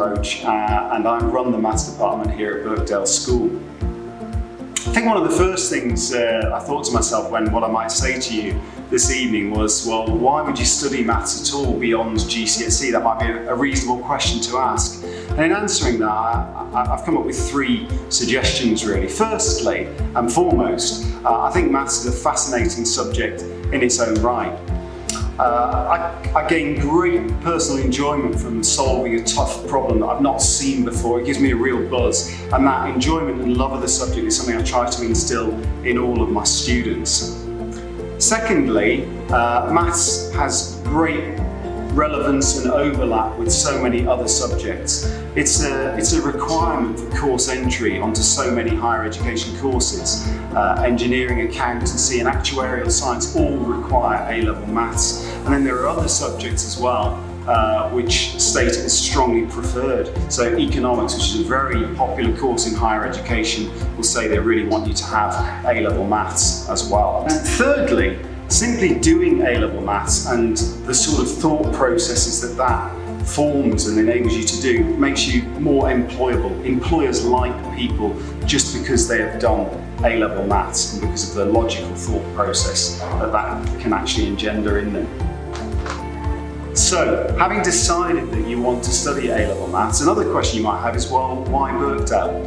Roach and I run the maths department here at Birkdale School. I think one of the first things I thought to myself when what I might say to you this evening was, well, why would you study maths at all beyond GCSE? That might be a reasonable question to ask. And in answering that, I've come up with three suggestions really. Firstly and foremost, I think maths is a fascinating subject in its own right. I gain great personal enjoyment from solving a tough problem that I've not seen before. It gives me a real buzz, and that enjoyment and love of the subject is something I try to instill in all of my students. Secondly, maths has great relevance and overlap with so many other subjects. It's a requirement for course entry onto so many higher education courses. Engineering, accountancy and actuarial science all require A-level maths. And then there are other subjects as well which state is strongly preferred. So economics, which is a very popular course in higher education, will say they really want you to have A-level maths as well. And thirdly, simply doing A-level maths and the sort of thought processes that forms and enables you to do makes you more employable. Employers like people just because they have done A-level maths and because of the logical thought process that can actually engender in them. So, having decided that you want to study A-level maths, another question you might have is, well, why Birkdale?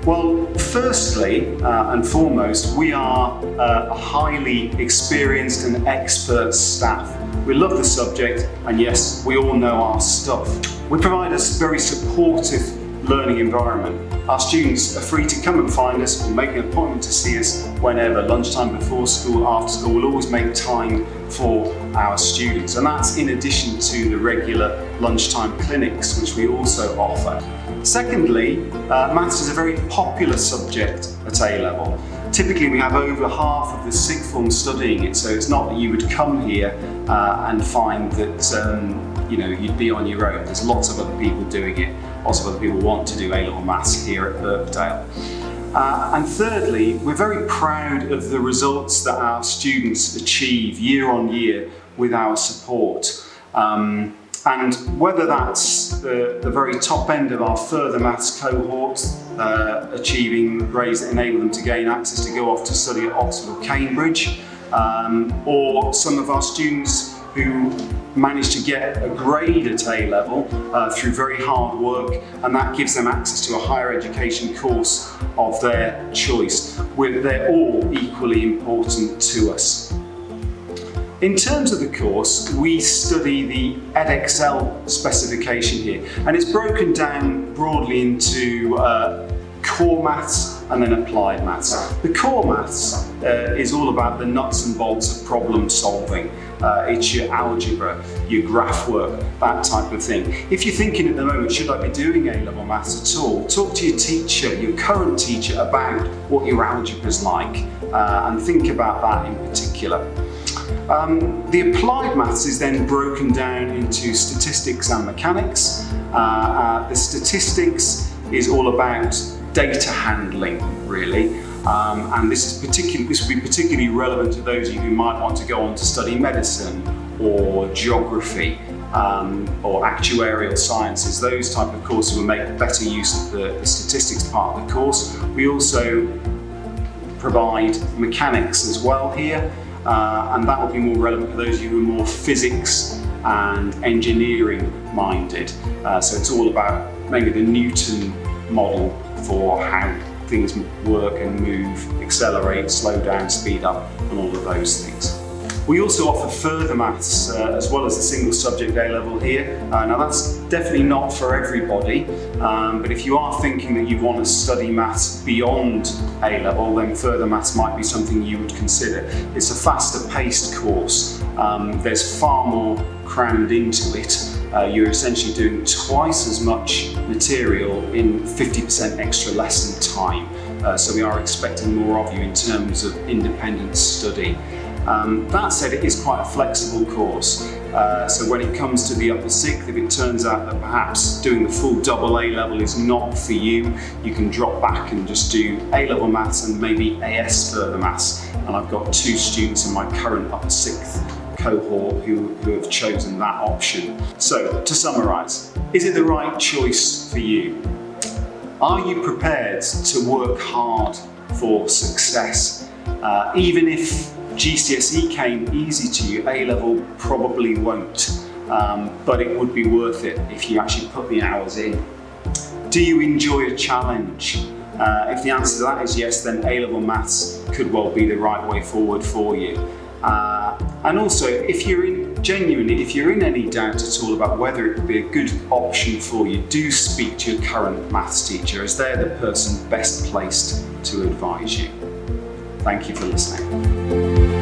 Well, firstly and foremost, we are a highly experienced and expert staff. We love the subject, and yes, we all know our stuff. We provide a very supportive learning environment. Our students are free to come and find us or make an appointment to see us whenever, lunchtime, before school, after school. We'll always make time for our students, and that's in addition to the regular lunchtime clinics which we also offer. Secondly, maths is a very popular subject at A-level. Typically we have over half of the sixth form studying it, so it's not that you would come here and find that you'd be on your own. There's lots of other people doing it. Lots of other people want to do A-level maths here at Birkdale. And thirdly, we're very proud of the results that our students achieve year on year with our support. And whether that's the very top end of our further maths cohorts, achieving grades that enable them to gain access to go off to study at Oxford or Cambridge, or some of our students who manage to get a grade at A-level through very hard work, and that gives them access to a higher education course of their choice. They're all equally important to us. In terms of the course, we study the Edexcel specification here, and it's broken down broadly into core maths and then applied maths. The core maths is all about the nuts and bolts of problem solving. It's your algebra, your graph work, that type of thing. If you're thinking at the moment, should I be doing A-level maths at all? Talk to your teacher, your current teacher, about what your algebra is like and think about that in particular. The applied maths is then broken down into statistics and mechanics. The statistics is all about data handling, really. And this will be particularly relevant to those of you who might want to go on to study medicine or geography or actuarial sciences. Those type of courses will make better use of the statistics part of the course. We also provide mechanics as well here, and that will be more relevant for those of you who are more physics and engineering minded. So it's all about maybe the Newton model for how things work and move, accelerate, slow down, speed up, and all of those things. We also offer further maths as well as a single subject A-level here. Now that's definitely not for everybody, but if you are thinking that you want to study maths beyond A-level, then further maths might be something you would consider. It's a faster paced course. There's far more crammed into it. You're essentially doing twice as much material in 50% extra lesson time. So we are expecting more of you in terms of independent study. That said, it is quite a flexible course. So when it comes to the upper sixth, if it turns out that perhaps doing the full double A-level is not for you, you can drop back and just do A-level maths and maybe AS further maths. And I've got 2 students in my current upper sixth cohort who have chosen that option. So to summarise, Is it the right choice for you? Are you prepared to work hard for success? Even if GCSE came easy to you, A-level probably won't, but it would be worth it if you actually put the hours in. Do you enjoy a challenge? If the answer to that is yes, then A-level maths could well be the right way forward for you. And also, if you're in any doubt at all about whether it would be a good option for you, do speak to your current maths teacher, as they're the person best placed to advise you. Thank you for listening.